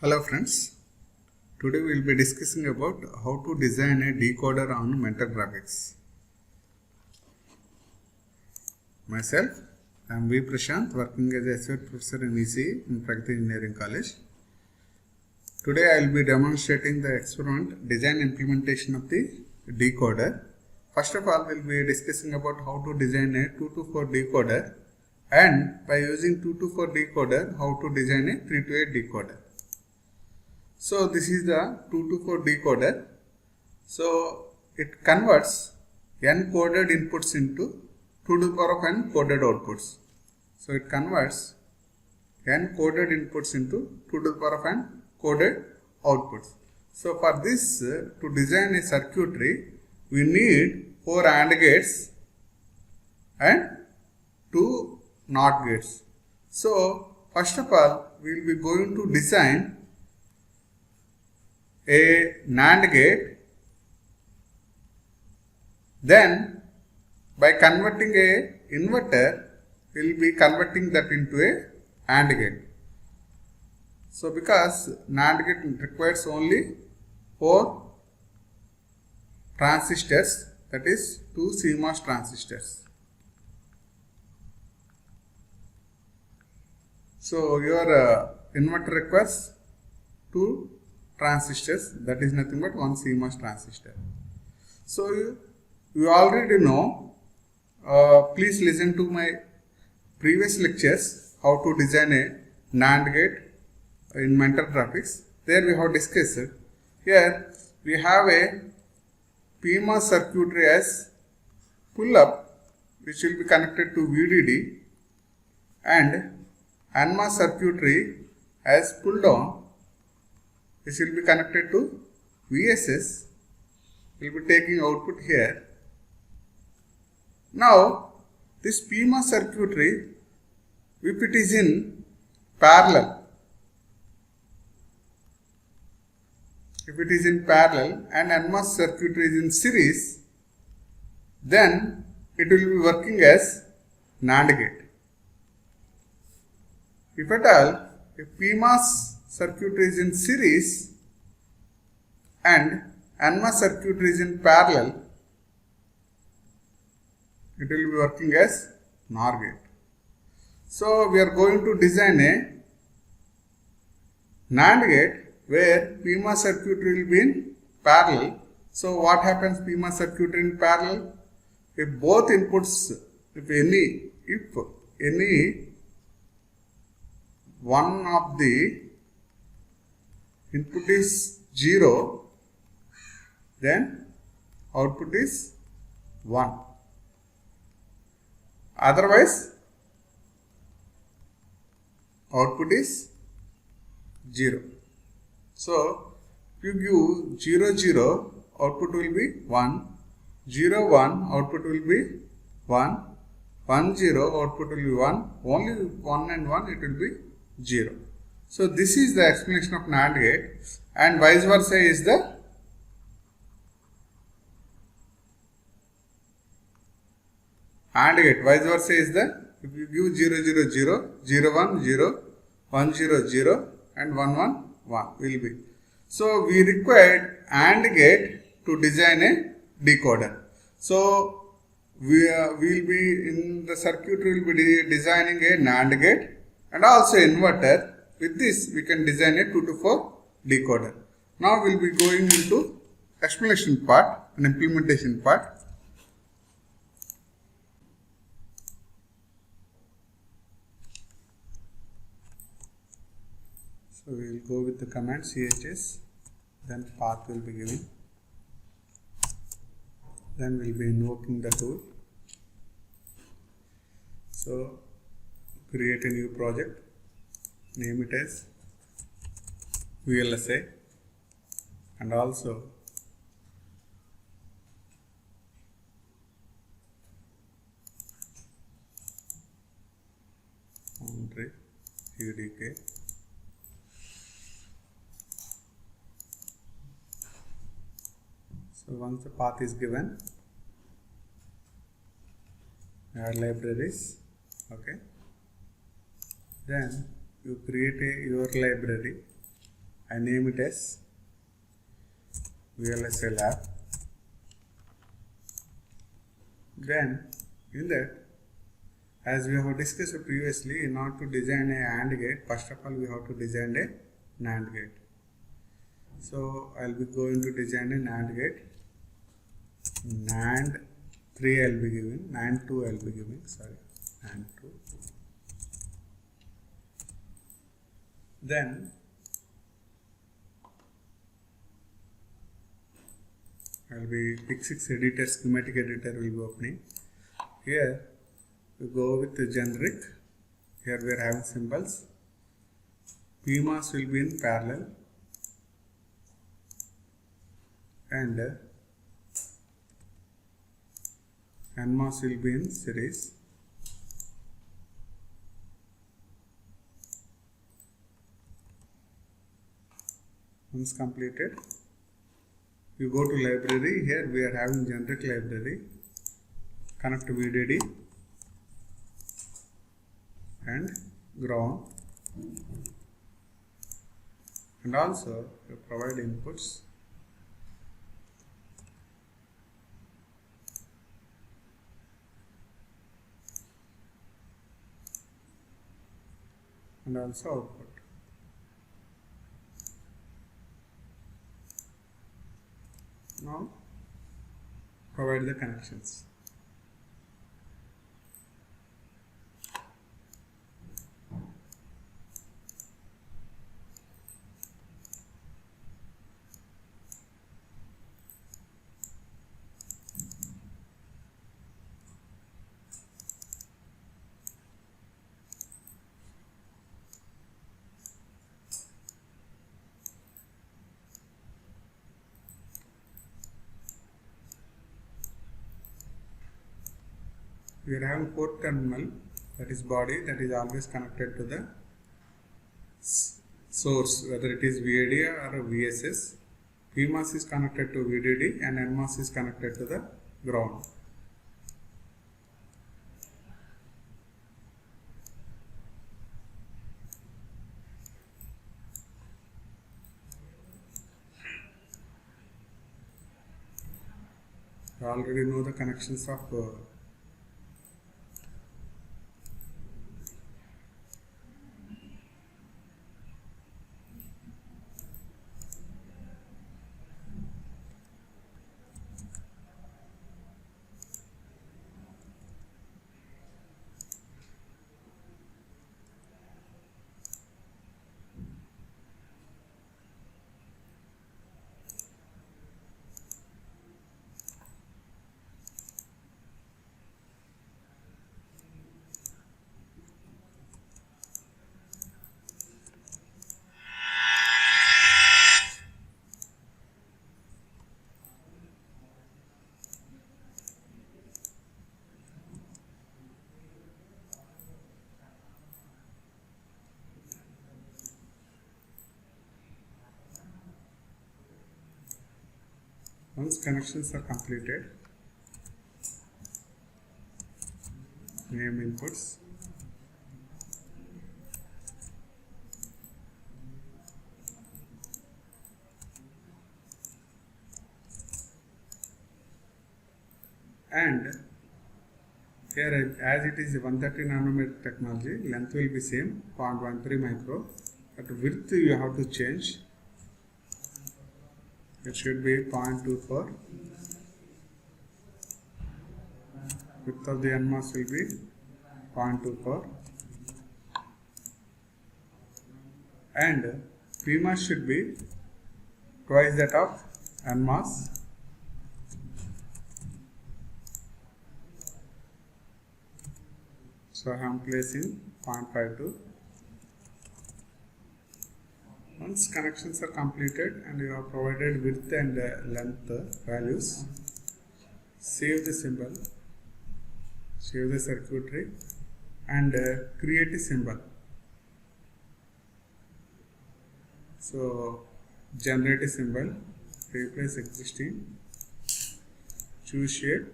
Hello friends, today we will be discussing about how to design a decoder on Mentor Graphics. Myself, I am V. Prashant, working as a associate professor in ECE in Pragati Engineering College. Today I will be demonstrating the experiment design implementation of the decoder. First of all, we will be discussing about how to design a 2 to 4 decoder, and by using 2 to 4 decoder, how to design a 3 to 8 decoder. So this is the 2 to 4 decoder. So it converts n coded inputs into 2 to the power of n coded outputs. So it converts n coded inputs into 2 to the power of n coded outputs. So for this, to design a circuitry, we need 4 AND gates and 2 NOT gates. So first of all, we will be going to design a NAND gate. Then by converting a inverter, we will be converting that into a AND gate. So because NAND gate requires only 4 transistors, that is 2 CMOS transistors. So your inverter requires 2 transistors, that is nothing but 1 CMOS transistor. So you already know, please listen to my previous lectures how to design a NAND gate in Mentor Graphics. There we have discussed. Here we have a PMOS circuitry as pull up, which will be connected to VDD, and NMOS circuitry as pull down, which will be connected to VSS. We will be taking output here. Now this PMOS circuitry, if it is in parallel, and NMOS circuitry is in series, then it will be working as NAND gate. If at all, if PMOS circuitry is in series and NMOS circuitry is in parallel, it will be working as NOR gate. So we are going to design a NAND gate where PMOS circuitry will be in parallel. So what happens PMOS circuitry in parallel? If both inputs, if any one of the input is 0, then output is 1. Otherwise, output is 0. So, if you give 0, 0, output will be 1, 0, 1, output will be 1, 1, 0, output will be 1, only 1 and 1, it will be 0. So this is the explanation of NAND gate, and vice versa is the AND gate. Vice versa is the, if you give 0, 0, 0, 0, 1, 0, 1, 0, 0 and 1, 1, 1 will be. So we required AND gate to design a decoder. So we will be in the circuit, we will be designing a NAND gate and also inverter. With this, we can design a 2 to 4 decoder. Now we will be going into explanation part and implementation part. So we will go with the command chs, then path will be given. Then we will be invoking the tool. So create a new project. Name it as VLSI, and also foundry UDK. So once the path is given, add libraries, okay. Then you create your library I name it as VLSI lab. Then in that, as we have discussed previously, in order to design a AND gate, first of all we have to design a NAND gate. So I will be going to design a NAND gate. NAND 3 I will be giving, NAND 2 I will be giving, NAND 2. Then I will be PIC6 editor, schematic editor will be opening. Here we go with the generic. Here we are having symbols. PMOS will be in parallel and NMOS will be in series. Once completed, you go to library. Here we are having generic library. Connect to VDD and ground, and also you provide inputs. And also output. Now provide the connections. We are having port terminal, that is body, that is always connected to the source, whether it is VAD or VSS. PMOS is connected to VDD and NMOS is connected to the ground. You already know the connections of once connections are completed, name inputs, and here as it is 130 nanometer technology, length will be same 0.13 micro, but width you have to change. It should be 0.24. Width of the NMOS will be 0.24 and PMOS should be twice that of NMOS. So I am placing 0.52. Once connections are completed and you have provided width and length values, save the symbol, save the circuitry and create a symbol. So generate a symbol, replace existing, choose shape.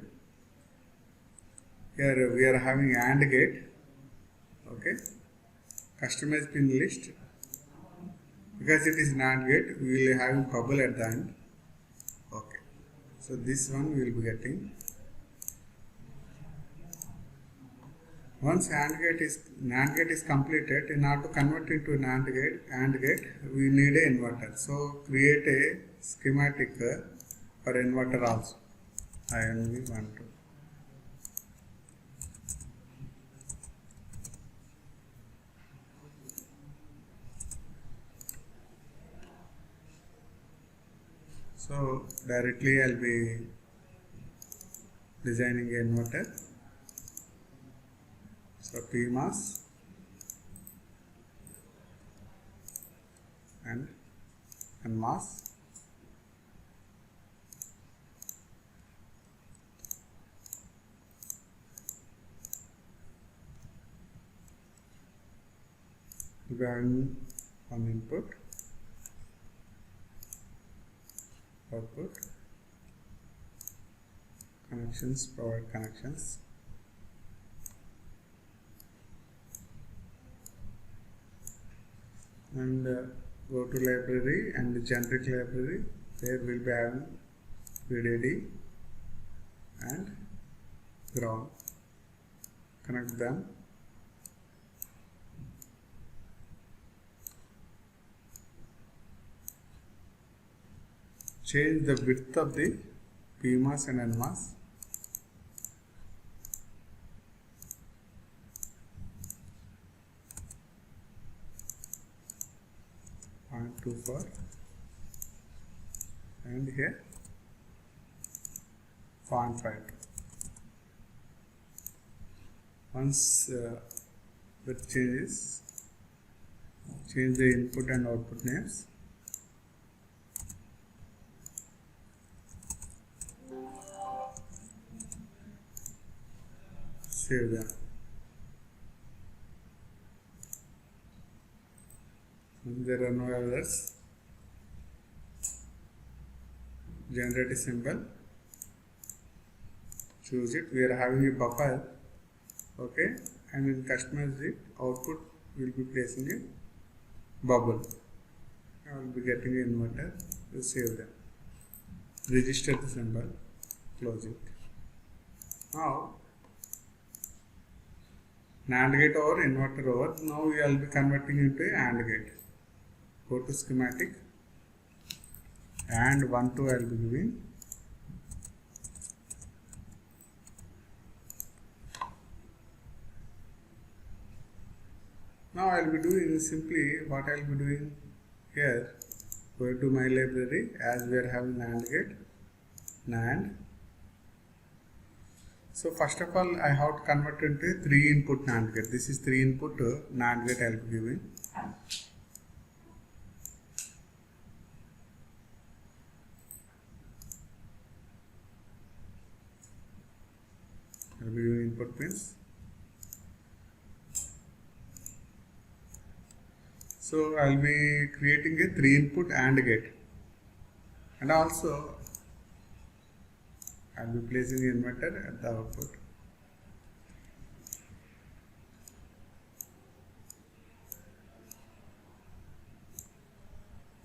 Here we are having AND gate. Okay, customize pin list. because it is NAND gate, we will have bubble at the end. Okay, so this one we will be getting. Once NAND gate is completed, in order to convert into AND gate, we need a inverter. So create a schematic for inverter also. INV 1 2. So directly I'll be designing an inverter. So PMOS and NMOS. We have one input, output, connections, provide connections. And go to library and the generic library, there will be having VDD and ground. Connect them. Change the width of the PMOS and NMOS. .24 and here 0.5. Once width changes, change the input and output names. Save them. When there are no errors, generate a symbol, choose it. We are having a buffer, okay, and in customize it, output will be placing a bubble. I will be getting an inverter. You save them. Register the symbol, close it. Now NAND gate over, inverter over. Now we will be converting into a AND gate. Go to schematic and 1 2 I will be giving. Now I will be doing simply what I will be doing here. Go to my library, as we are having NAND gate, NAND. So first of all, I have to convert into a 3 input NAND gate. This is 3 input NAND gate I will be giving. I will be doing input pins. So I will be creating a 3 input AND gate, and also I will be placing the inverter at the output.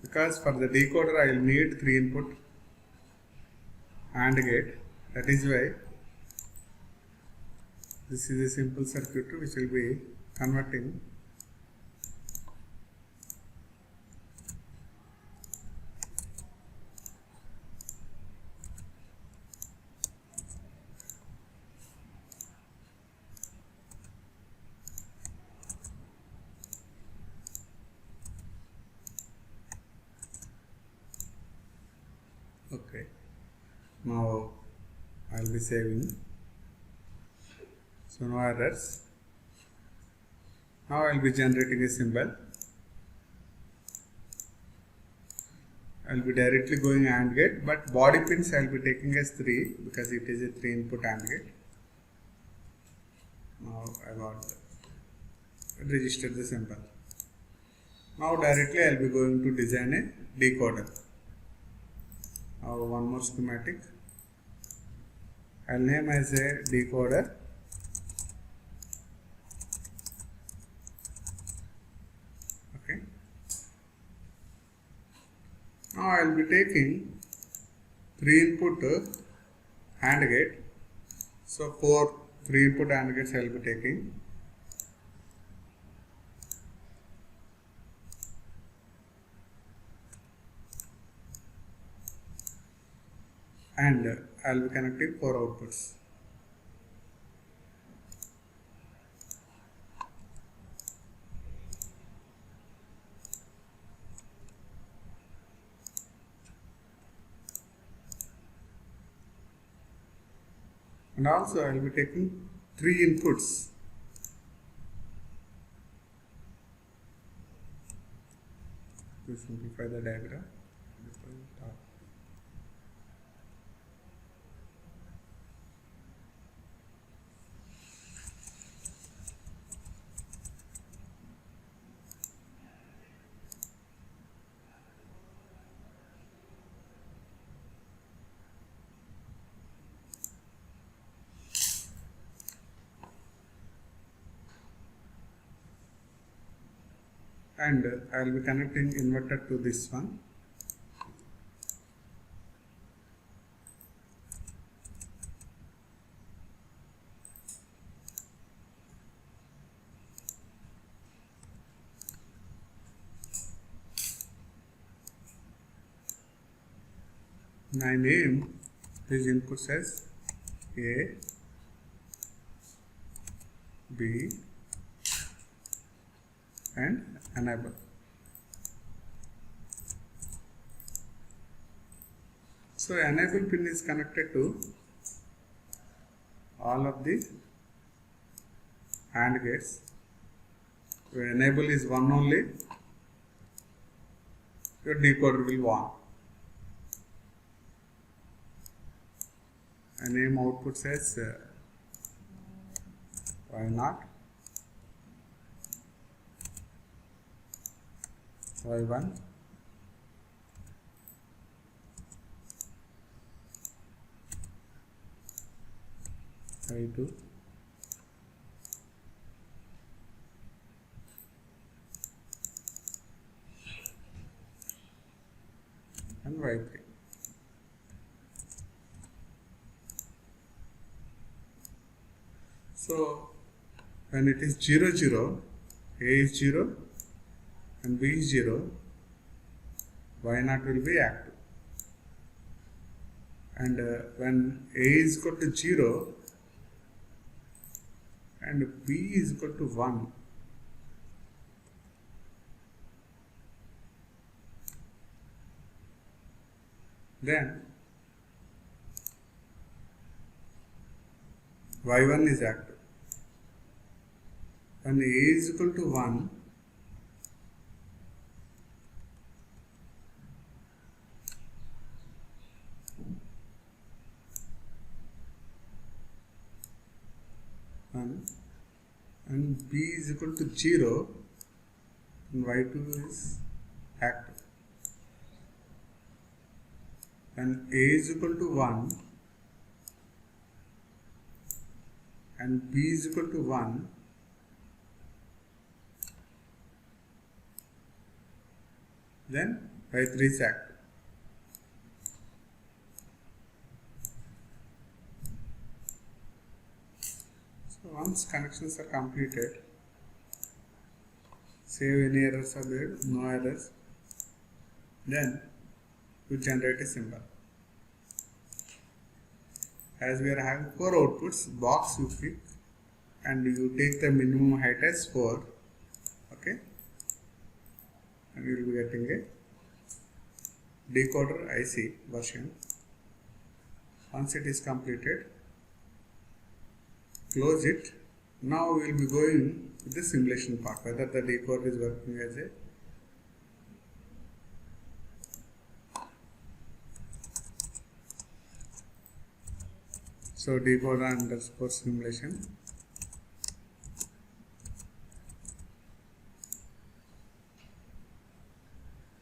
Because for the decoder I will need 3 input AND gate, that is why this is a simple circuit which will be converting okay. Now I will be saving. So no errors. Now I will be generating a symbol. I will be directly going AND gate, but body pins I will be taking as 3 because it is a 3 input AND gate. Now I got register the symbol. Now directly I will be going to design a decoder. Now one more schematic. I will name as a decoder. Now I will be taking 3 input AND gate. So 4 3 input AND gates I will be taking. And I will be connecting 4 outputs. And also I will be taking 3 inputs. To simplify the diagram. And I will be connecting inverter to this one. I name these inputs as A, B, and enable. So enable pin is connected to all of the AND gates. So enable is 1 only, your decoder will 1. I name output as Y0, Y1, Y2, and Y3. So when it is 0 0, A is 0 and B is 0, Y0 will be active. And when A is equal to 0 and B is equal to 1, then Y1 is active. When A is equal to 1, and B is equal to 0, and Y2 is active. When A is equal to 1 and B is equal to 1, then Y3 is active. So once connections are completed, save any errors are there, no errors, then you generate a symbol. As we are having 4 outputs, box you pick and you take the minimum height as 4, okay, and you will be getting a decoder IC version. Once it is completed, close it. Now we will be going with the simulation part, whether the decoder is working as a decoder underscore simulation.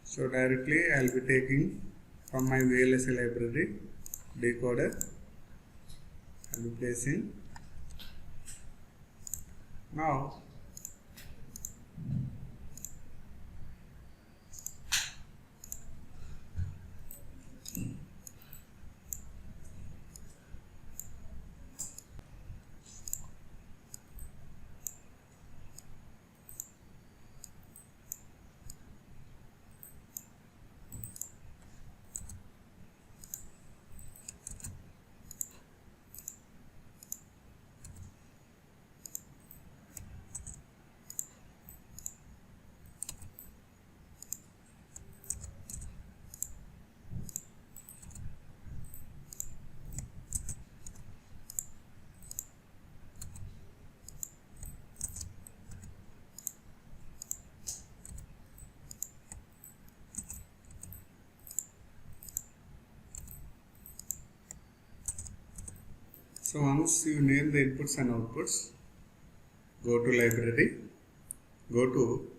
So directly I will be taking from my VLSI library decoder, I will be placing. Now So once you name the inputs and outputs, go to library, go to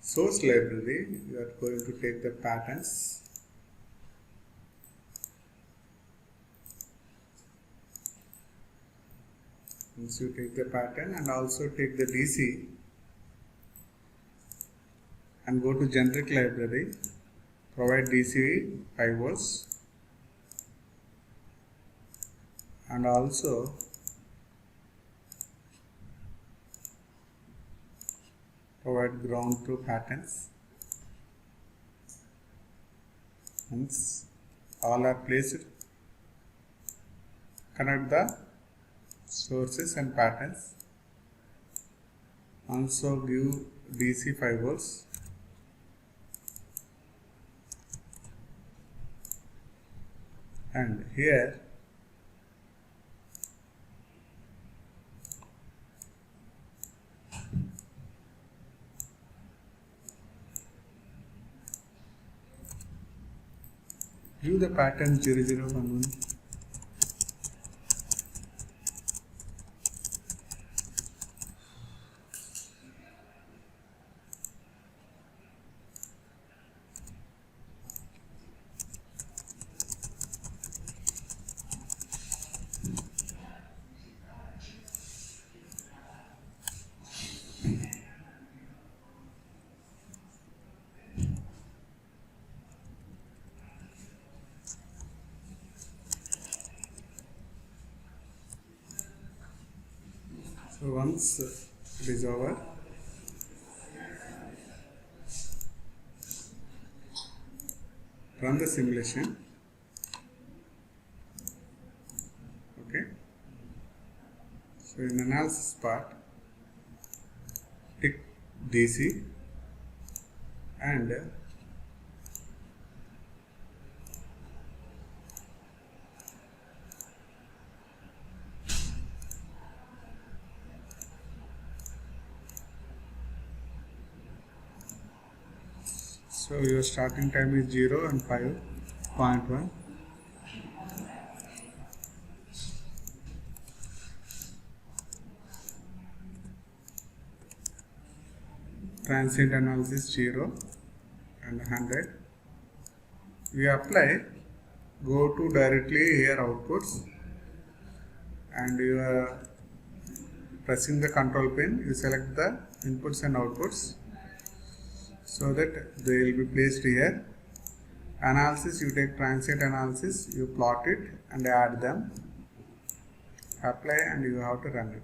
source library, you are going to take the patterns. Once you take the pattern and also take the DC and go to generic library, provide DC 5 volts and also provide ground to patterns. Once all are placed, connect the sources and patterns. Also give DC 5 volts and here give the pattern 0011. So once it is over, run the simulation. Okay. So in analysis part, tick DC and so your starting time is 0 and 5.1. Transient analysis 0 and 100. We apply, go to directly here outputs and you are pressing the control pin, you select the inputs and outputs so that they will be placed here. Analysis, you take transient analysis, you plot it and add them, apply and you have to run it.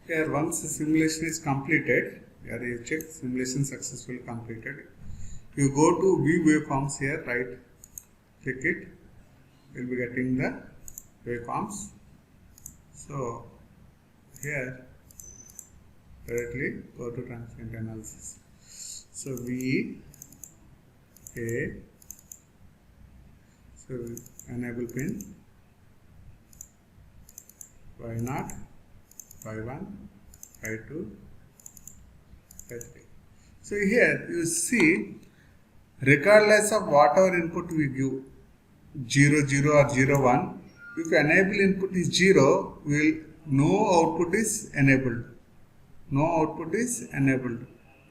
Here once the simulation is completed, here you check simulation successfully completed. You go to view waveforms here, right click it, you will be getting the waveforms. So here directly go to transient analysis. So V A, so enable pin Y0, Y1, Y2, Y3. So here you see, regardless of whatever input we give, 0 0 or 0 1. If enable input is 0, no output is enabled. No output is enabled.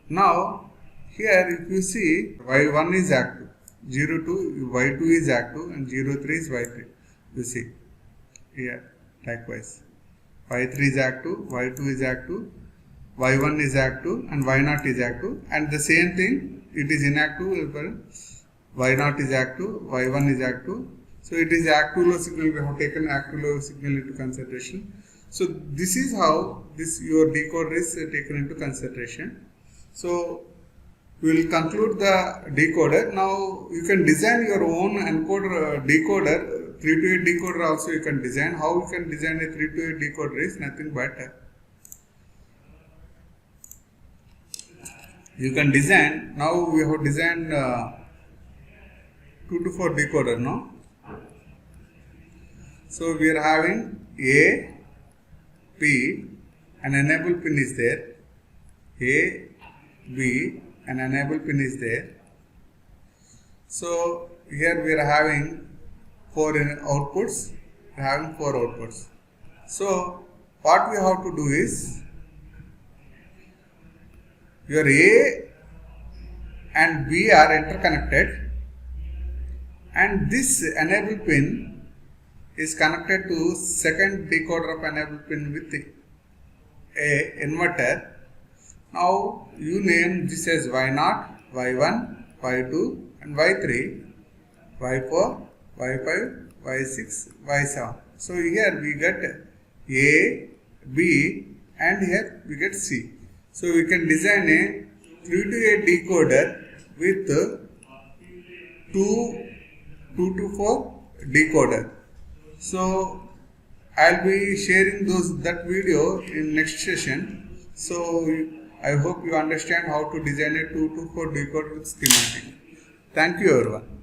Now here if you see y1 is active, 02 y2 is active, and 03 is y3. You see here likewise y3 is active, y2 is active, y1 is active, and y0 is active, and the same thing it is inactive. Y0 is active, y1 is active. So it is active low signal. We have taken active low signal into consideration. So this is how your decoder is taken into consideration. So we will conclude the decoder. Now you can design your own encoder decoder, 3 to 8 decoder also you can design. How you can design a 3 to 8 decoder is nothing but you can design. Now we have designed 2 to 4 decoder now. So we are having A, P, and enable pin is there. A, B, and enable pin is there. So here we are having 4 outputs. We are having 4 outputs. So what we have to do is your A and B are interconnected, and this enable pin is connected to second decoder of enable pin with a inverter. Now you name this as y0, y1, y2, and y3, y4, y5, y6, y7. So here we get A, B, and here we get C. So we can design a 3 to 8 decoder with 2 to 4 decoder. So I'll be sharing that video in next session. So I hope you understand how to design a 2 to 4 decoder with schematic. Thank you everyone.